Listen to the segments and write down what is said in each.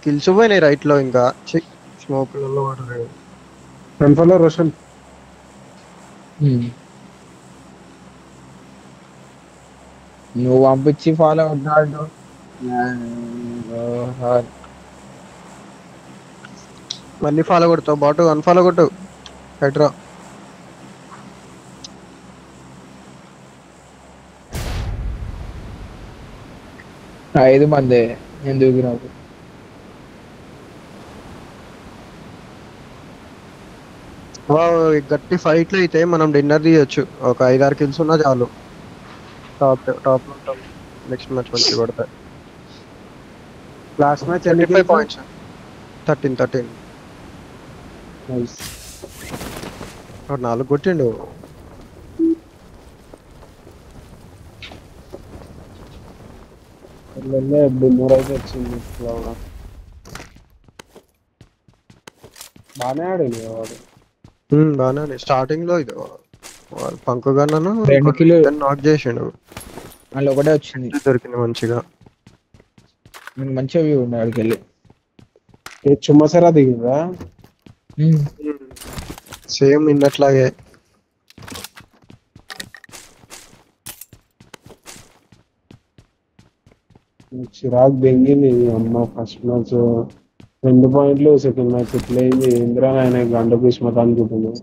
Kills పోయినాయి right లో ఇంకా స్మోక్ ఫ్రంట్ రోషన్ నువ్వు పంపించి ఫాలో అవుతాడు. మళ్ళీ ఫాలో కొడతావు బాటు అన్ఫాలో కొట్టు హైడ్రా. ఐదు మంది ఎందుకు నాకు గట్టి ఫైట్లు అయితే మనం డిన్నర్ తీయొచ్చు. ఒక 5-6 కిల్స్ ఉన్నా చాలు. టాప్ టాప్ లో ఉంటాం. నెక్స్ట్ మ్యాచ్ మంచిగా కొడతాయి. లాస్ట్ మ్యాచ్ ఎన్ని 25 పాయింట్స్. 13 4 కొట్టిండు. మూడైతే వచ్చింది. బాగానే ఆడింది వాడు. బాగానే స్టార్టింగ్ లో ఇది పంకు గన్నను 2 కిలో నాక్ చేసిండు. మళ్ళీ ఒకటే వచ్చింది. దొరికింది మంచిగా. మంచిగా వ్యూ ఉంది ఆడికి వెళ్ళి. చుమ్మసరా దిగిందా సేమ్ నిన్నట్లాగే. చిరాక్ దెంగింది అమ్మ. ఫస్ట్ మ్యాచ్ 2 పాయింట్లు, సెకండ్ మ్యాచ్ ఇట్లా అయింది. ఇంద్రా ఆయన గంట భీష్మత అనుకుంటున్నాను.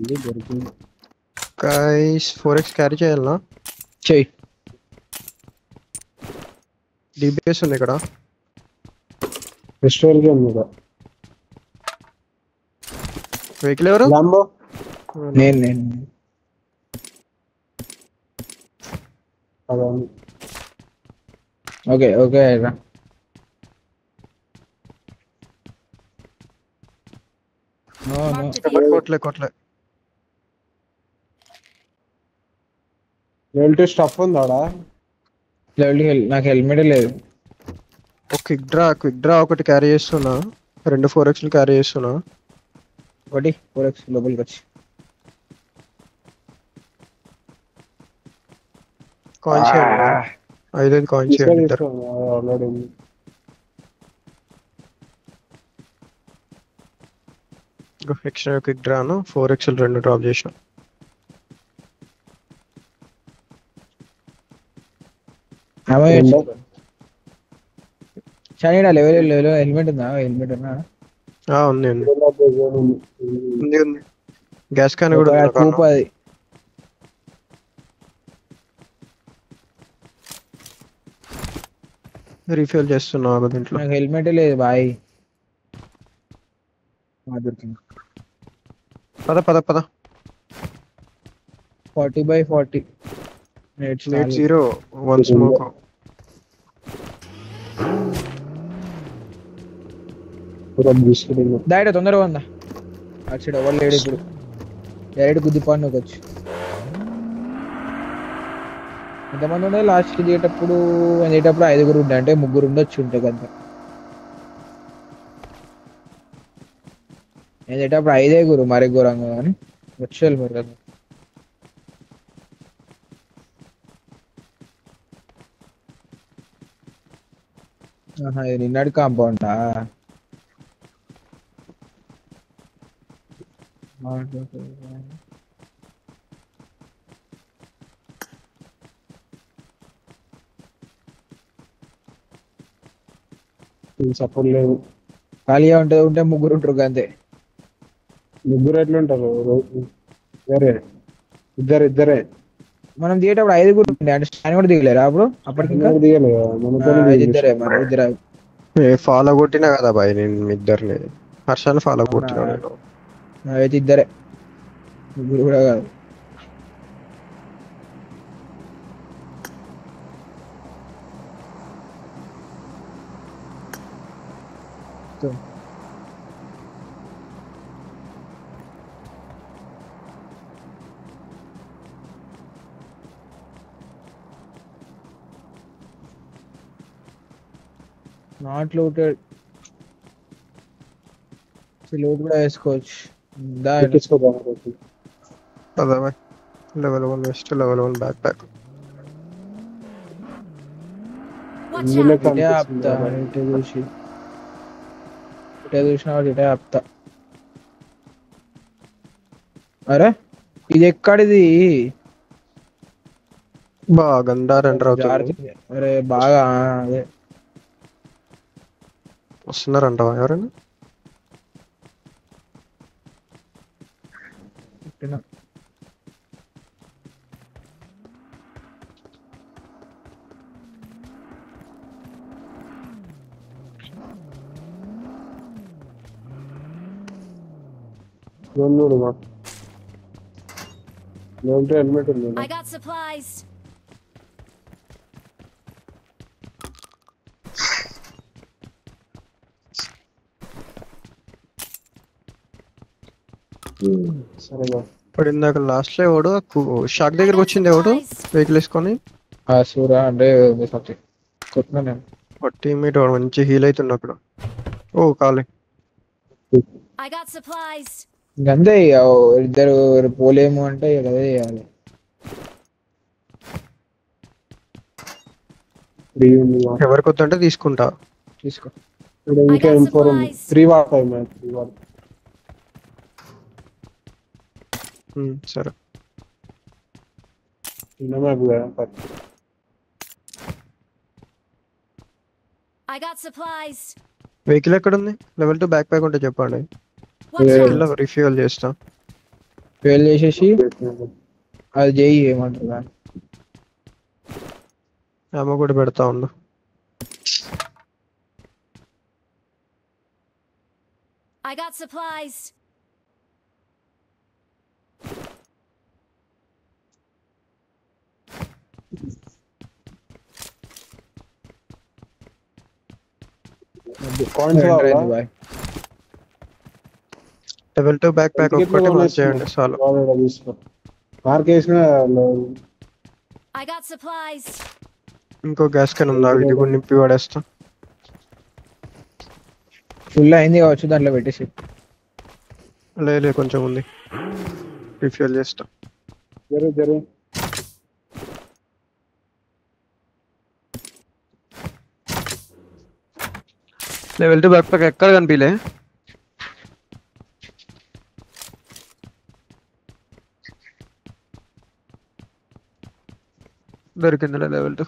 ఇది దొరికింది. గైస్ 4x క్యారీ చేయాలనా? చెయ్యి. డిబిఎస్ ఉంది ఇక్కడ. ఫెస్టివల్ కి ఉంది కదా. వెహికల్ ఎవరు? లాంబో నేను అదవును. ఓకే ఓకే రా. కొట్లే లెవెల్ 2 స్టఫ్ ఉందాడా? నాకు హెల్మెట్ లేదు. క్విక్ డ్రా ఒకటి క్యారీ చేస్తున్నా. 2 4x క్యారీ చేస్తున్నా. ఒకటి 4x లోపలికి వచ్చి coins 5 coins already extra quick డ్రాను 4x 2 డ్రాప్ చేసిన. చనిడా లెవెల్ హెల్మెట్ ఉందా? హెల్మెట్ ఉన్నా ఉంది గ్యాస్ క్యాన్ కూడా కూప్. అది రీఫిల్ చేస్తున్నా దీంట్లో. నాకు హెల్మెట్ లేదు బాయ్. దొరికింది. పద 40/40 0 1 స్మోక్. దాయిడ తొందరగా ఉందా? అచ్చాడు ఎవరు లేడు ఇప్పుడు. డైరెక్ట్ గుద్దిపాను వచ్చి. ఎంతమంది ఉండే లాస్ట్కి దిగేటప్పుడు 5 ఉండే, అంటే 3 ఉండొచ్చు. ఉంటే కనుక వెళ్ళేటప్పుడు 5 మరి ఘోరంగా కానీ వచ్చేయాలి మరి కదా. ఇది నిన్నటి కాంపౌండా? సపోర్ట్ లేదు. ఖాళీగా ఉంటే 3 ఉంటారు అంతే. 3 ఎట్లుంటారు? వేరే ఇద్దరే. మనం దిగేటప్పుడు 5 ఉండే, అంటే స్టాండ్ కూడా దిగలేరా అప్పుడు? అప్పటికి ఇద్దరే మరి. ఇద్దరు ఫాలో కొట్టినా కదా బాయ్ నేను ఇద్దరిని. హర్షాన్ని ఫాలో కొట్టినా నేను. అయితే ఇద్దరే, 3 కూడా కాదు. Not looted. లూట్ కూడా వేసుకోవచ్చు. ఎక్కించుకోదా అదే boy. Level 1 vest, level 1 backpack. Watch ఇందులో out! ఇటే ఆపుతా. కనిపిస్తుంది ఇటే చూసిన వాడు ఇటే ఆపుతా. అరే ఇది ఎక్కడిది? బాగా అందారు ఎంటర్ అవుతుంది. జారుతుంది. అరే బాగా అదే వస్తున్నారంటవా ఎవరైనా? పెట్టిన. హెల్మెట్ ఉంది I got supplies. సరేగా ఇప్పుడు ఇందాక లాస్ట్ లో ఎవడు షాక్ I దగ్గరకు got వచ్చింది ఎవడు supplies. వెహికల్ వేసుకొని. ఆ సూరా అంటే సంథింగ్ కొట్టినా నేను. టీమ్మేట్ వాడు మంచి హీల్ అవుతుండు అక్కడ. ఓ కాలే. I got supplies. ఇంకంతే ఇక ఇద్దరు పోలేము అంటే ఇక అదే చేయాలి. ఎవరికి వద్దంటే తీసుకుంటా. తీసుకో. ఇక్కడ I ఇంకా got M4 ఉంది. supplies. 3 వాడతాయి మ్యాచ్ 3 వాడతాయి. సరే. చిన్న మ్యాప్ కదా I got supplies. వెహికల్ ఎక్కడ ఉంది? లెవెల్ 2 బ్యాక్ ప్యాక్ ఉంటే చెప్పండి. Watch Yeah. out! రిఫ్యూల్ చేస్తా. ఫెయిల్ చేసేసి అది చేయి ఏమంటారు దాన్ని. ఏమో కూడా పెడతా ఉండు. I got supplies. Coins Enter కావాలా? అయింది boy. Level 2 backpack ticket ఒక్కటి లో మార్క్ చేయండి చాలు. వాడు తీసుకో. మార్క్ వేసిన I got supplies. ఇంకో గ్యాస్ క్యాన్ ఉందా? ఇది కూడా నింపి పడేస్తా. ఫుల్ అయింది కావచ్చు దాంట్లో పెట్టేసి. లే కొంచెం ఉంది. రిఫ్యూల్ చేస్తా. జరు లెవెల్ 2 బ్యాక్ ప్యాక్ ఎక్కడ కనిపించలే. దొరికిందిలే లెవెల్ 2.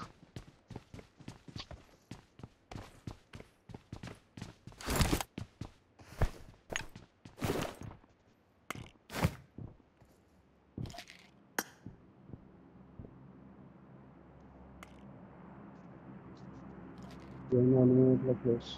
క్లోజ్.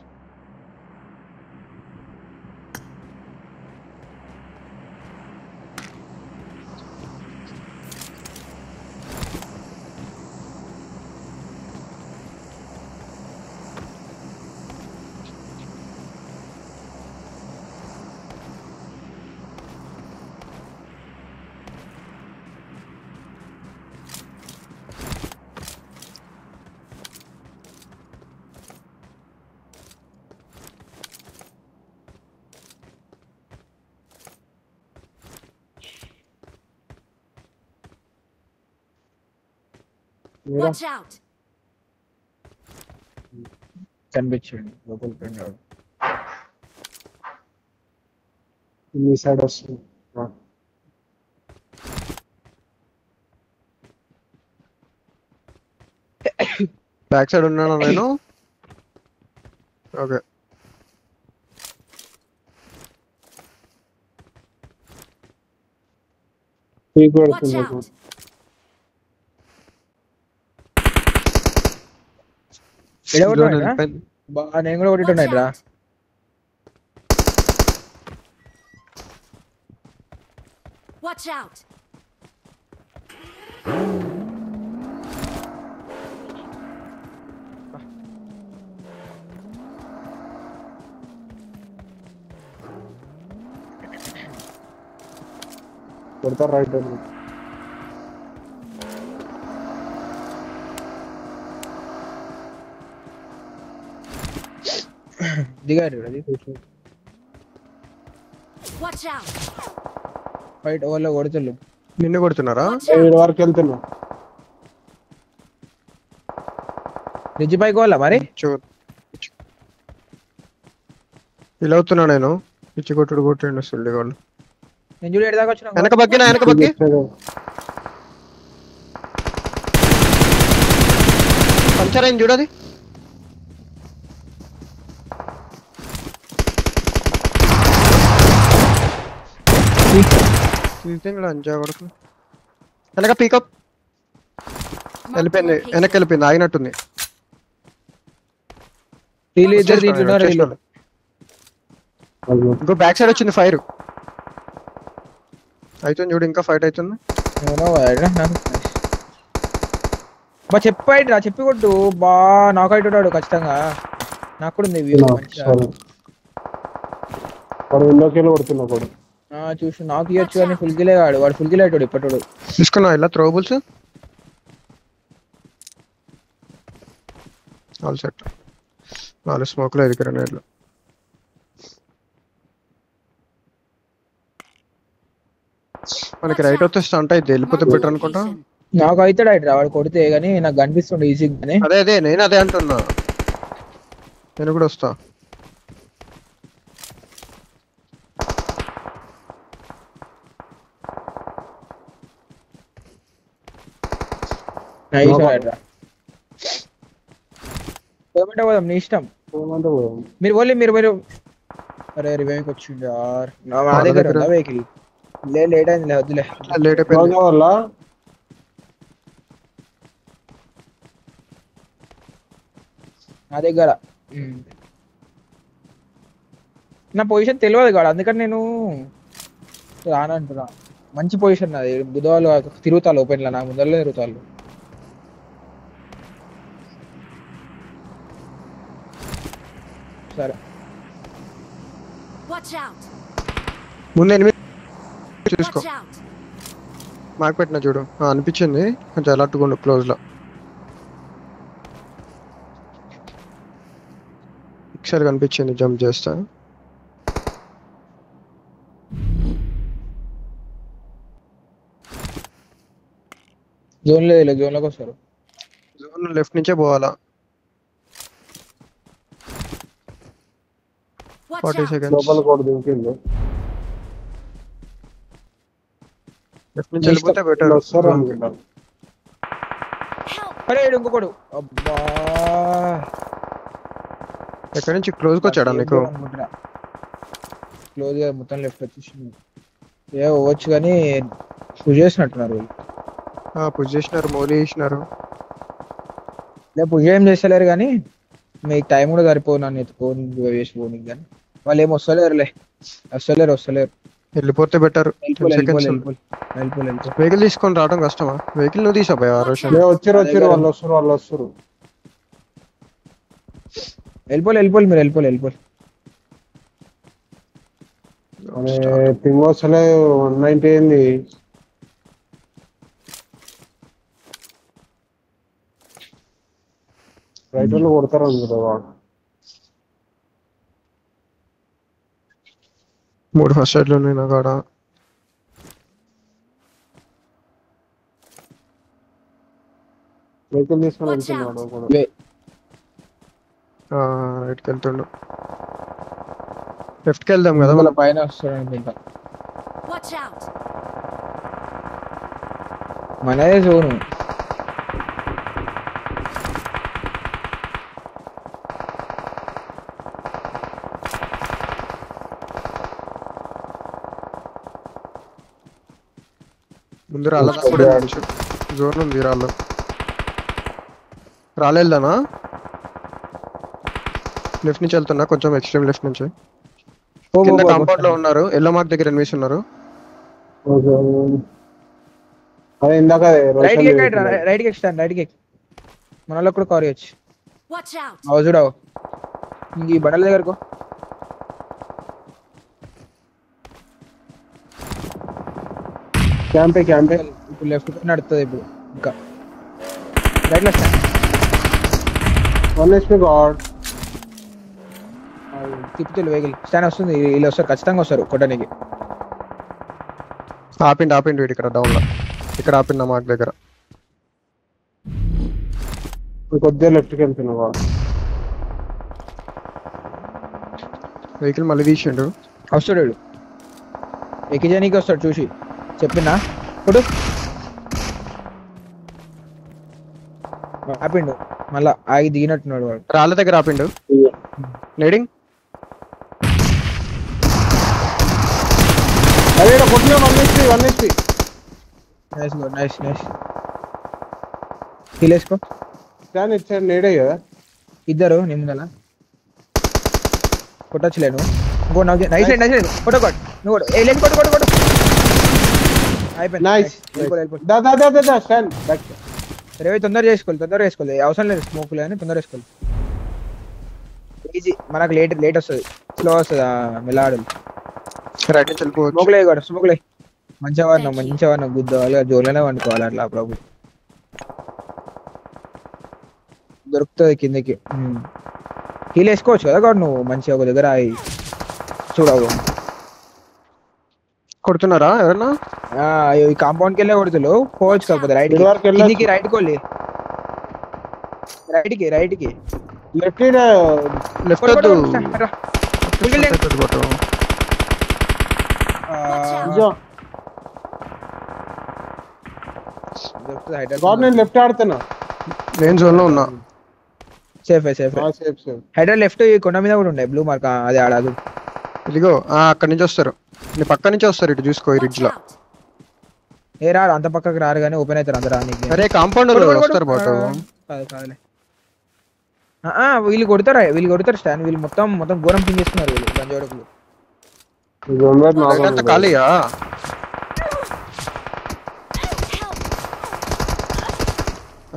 Watch out! కనిపించండి లోపల ఫ్రెండ్ వాడు. మీ సైడ్ వస్తుంది. బ్యాక్ సైడ్ ఉన్నాను నేను. ఓకే. పీక్ Watch పడుతుంది. out! ఎడగొట్టాడురా? వెళ్ళిపోయింది. నేను కూడా Watch కొట్టిట్టున్నాడు రా. out! Watch out! కొడతారు రైట్ అండి. దిగారు అది Watch out! ఫైట్ ఓవర్లో కొడుతుళ్ళు. నిన్ను కొడుతున్నారా? Watch ఏడు out! వరకు వెళ్తున్నా. బ్రిడ్జ్ పైకి పోవాలా మరి? ఇలా అవుతున్నా నేను. పిచ్చి కొట్టుడు కొట్టిండు సుల్లి వాళ్ళు. నేను చూడు ఎడదాకా వచ్చిన వెనక బగ్గి పంచర్ అయింది చూడది. అంజా కొడుకు వెనక పీకప్ వెళ్ళిపోయింది. వెనక్కి వెళ్ళిపోయింది, ఆగినట్టుంది. ఇంకో బ్యాక్ సైడ్ వచ్చింది ఫైర్ అవుతుంది చూడు. ఇంకా ఫైట్ అవుతుంది. బా చెప్పాయిట్రా చెప్పి కొట్టు బా నాకు అయిటాడు ఖచ్చితంగా. నాకు కూడా ఉంది చూసి నాకు ఇవ్వచ్చు కానీ ఫుల్ గిలే కాడు వాడు. ఫుల్ గిలే అవుతాడు ఇప్పటాడు. తీసుకున్నా ఇలా త్రోబుల్స్ ఆల్ సెట్. 4 స్మోక్లో 5 గ్రెనేడ్లు. మనకి రైట్ వస్తే స్టంట్ అయితే వెళ్ళిపోతే బెటర్ అనుకుంటా. నాకు అవుతాడు అయిట్రా వాడు కొడితే గానీ నాకు కనిపిస్తుండే ఈజీగానే. అదే నేను అదే అంటున్నా. నేను కూడా వస్తా. పోదాం నీ ఇష్టం. మీరు అరే రివైవ్కి వచ్చిండు యార్. నా దగ్గర ఉందా వెహికల్? లేట్ అయింది వద్దులే. లేట్ అయిపోయింది. నా దగ్గర నా పొజిషన్ తెలియదు కాదు అందుకని నేను రానంటున్నా. మంచి పొజిషన్ నాది. బుధవాళ్ళు తిరుగుతాను ఓపెన్లో, నా ముందరలో తిరుగుతాను. సరే ముందు ఎనిమిది చూసుకో. మాకు పెట్టిన చూడు అనిపించింది కొంచెం అలర్ట్గా ఉండు క్లోజ్ లో. ఒకసారి కనిపించింది జంప్ చేస్తా. జోన్ లోకి వస్తారు. జోన్ లెఫ్ట్ నుంచే పోవాలా. 40 seconds. లెఫ్ట్ నుంచి వెళ్ళిపోతే బెటర్. అరే ఇంకొకడు అబ్బా ఎక్కడి నుంచి క్లోజ్కి వచ్చాడా నీకు? క్లోజ్ గా మొత్తం లెఫ్ట్ వచ్చేసింది. వచ్చు కానీ పుష్ చేసినట్టున్నారు వీళ్ళు. పుష్ చేసినారు, మోలీ చేసినారు. పుష్ ఏం చేస్తలేరు కానీ మీకు టైం కూడా సరిపోదు నన్ను ఎత్తుకోని వేసి పోనీ. కానీ వాళ్ళు ఏం వస్తలేరులే. వస్తలేరు. వెళ్ళిపోతే బెటర్. వెహికల్ తీసుకొని రావడం కష్టమా? వెహికల్ నువ్వు తీసాబోయా? వచ్చారు వాళ్ళు వస్తారు. వెళ్ళిపోలే మీరు వెళ్ళిపోలే. పింగ్ వస్తలే 190 అయింది. రైట్ వాళ్ళు కొడతారు అందులో. 3 ఫస్ట్ సైడ్ లో ఉన్నాయి నా కాడ. వెహికల్ తీసుకొని వెళ్తున్నాడు. రైట్కి వెళ్తుండు. లెఫ్ట్కి వెళ్దాం కదా మన పైన వస్తాడు. మనదే జోను. ముందు రాళ్ళ జోన్ ఉంది. రాలేదానా? లెఫ్ట్ నుంచి వెళ్తున్నా, కొంచెం ఎక్స్ట్రీమ్ లెఫ్ట్ నుంచి. కింద కాంపౌండ్ లో ఉన్నారు. ఎల్లో మార్క్ దగ్గర ఎనిమిస్ ఉన్నారు. రైట్ కి మనలో కూడా కవర్ చేయొచ్చు. చూడవు ఇంక ఈ బండల దగ్గరకు క్యాంపే ఇప్పుడు లెఫ్ట్ నడుతుంది. ఇప్పుడు ఇంకా రైట్ లో 1 HP గాడ్. తిప్పుతులు వెహికల్ స్టాండ్ వస్తుంది, వీళ్ళు వస్తారు ఖచ్చితంగా వస్తారు కొట్టడానికి. ఆపిండు వీడు ఇక్కడ డౌన్ లో. ఇక్కడ ఆపిండు నా మాకు దగ్గర. కొద్దిగా లెఫ్ట్కి వెళ్తున్నావా? వెహికల్ మళ్ళీ తీసిండు. వస్తాడు వీడు ఎక్కిజానికి వస్తాడు చూసి చెప్పినా కొడు ఆపిండు మళ్ళా ఆగి దిగినట్టున్నాడు వాడు. రాళ్ళ దగ్గర ఆపిండు. నేడింగ్ అదే కొట్టినా 1 నైస్ గో నైస్ హీలేసుకో. కానీ ఇచ్చాడు నేడే కదా ఇద్దరు నిమ్మల కొట్టచ్చులేను. ఇంకో నైస్ కొట్ట నువ్వు కొట్టు అయిపోయింది. నైస్. Stand back. రేవై తొందరగా చేసుకోవాలి అవసరం లేదు స్మోక్ అని తొందరగా వేసుకోవాలి. ఈజీ మనకు లేట్ వస్తుంది, స్లో వస్తుంది మెలాడు. రైట్ నుంచి వెళ్ళిపోవచ్చు. స్మోక్లే మంచిగా వాడినాం గుద్దాలి జోన్లోనే వండుకోవాలి అట్లా ప్రభు దొరుకుతుంది కిందకి. హీల్ వేసుకోవచ్చు కదా కాబట్టి నువ్వు మంచిగా ఒక దగ్గర చూడవు. కొడుతున్నారా ఎవరన్నా? ఈ కాంపౌండ్ కి వెళ్ళే కొడుతులు పోవచ్చు కాకపోతే రైట్ కోళ్ళి రైట్ కి లెఫ్ట్ నేను లెఫ్ట్ ఆడుతున్నా. నేను జోన్ లో ఉన్నా. సేఫ్ హైడర్ లెఫ్ట్ కొండ మీద కూడా ఉండే బ్లూ మార్క్ అది ఆడదు. ఇదిగో అక్కడి నుంచి వస్తారు, నీ పక్క నుంచి వస్తారు. ఇటు చూసుకో ఈ రిడ్జ్ లో. ఏ రారు అంత పక్కకి రారు కానీ ఓపెన్ అవుతారు అందరు. అరే కాంపౌండ్ వస్తారు బాటు. కాదులే వీళ్ళు కొడతారు స్టాండ్. వీళ్ళు మొత్తం ఘోరం పింగ్ చేస్తున్నారు వీళ్ళు గంజోడకులు. ఖాళీయా?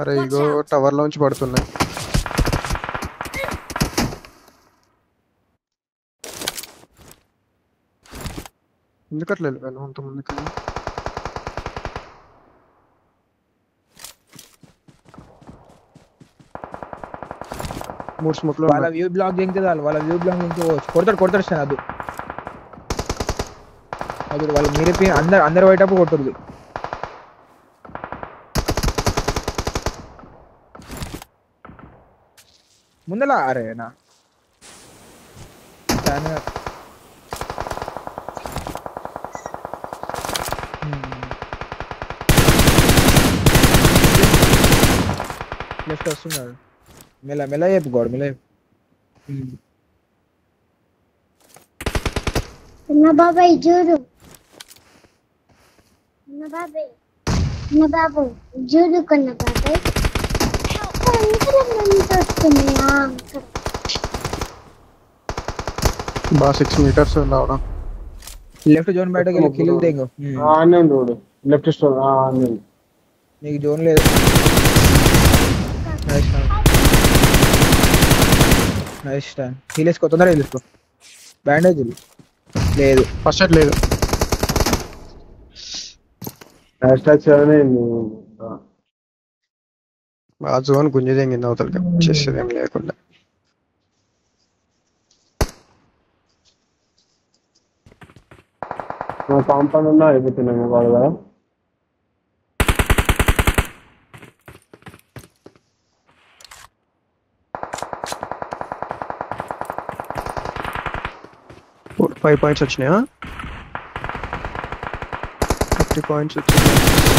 అరే ఇగో టవర్ లోంచి పడుతున్నాయి. ఎందుకట్లా వెళ్ళిపోయాను అంత ముందుకి? మూడు స్మోక్ లో వాళ్ళ వ్యూ బ్లాక్ కొడతాడు స్టాండ్ అది వాళ్ళు మీరే అందరు బయటప్పుడు కొట్టదు. ముందలా అరేనా లెఫ్ట్ వస్తున్నాడు. మెల్ల చెప్పు గోడ మెల్ల బాబాయ్ చూడు బాబు చూడు కొన్న బాబాయ్ బా 6 meters రావడం. లెఫ్ట్ జోన్ బయటకి వెళ్ళి కిల్ దేంగో. లెఫ్ట్ స్టోర్ నీకు జోన్ లేదు. Nice stand. హీలేసుకో తొందరగా హీలేసుకో. బ్యాండేజ్ లేదు, ఫస్ట్ ఎయిడ్ లేదు. ఆ జోన్ గుంజదేంగింది అవతలకి, చేసేది ఏం లేకుండా. కాంపౌండ్ ఉన్నా అయిపోతున్నాము వాళ్ళు కదా. ఫైవ్ పాయింట్స్ వచ్చినాయా? 50 points వచ్చినాయి.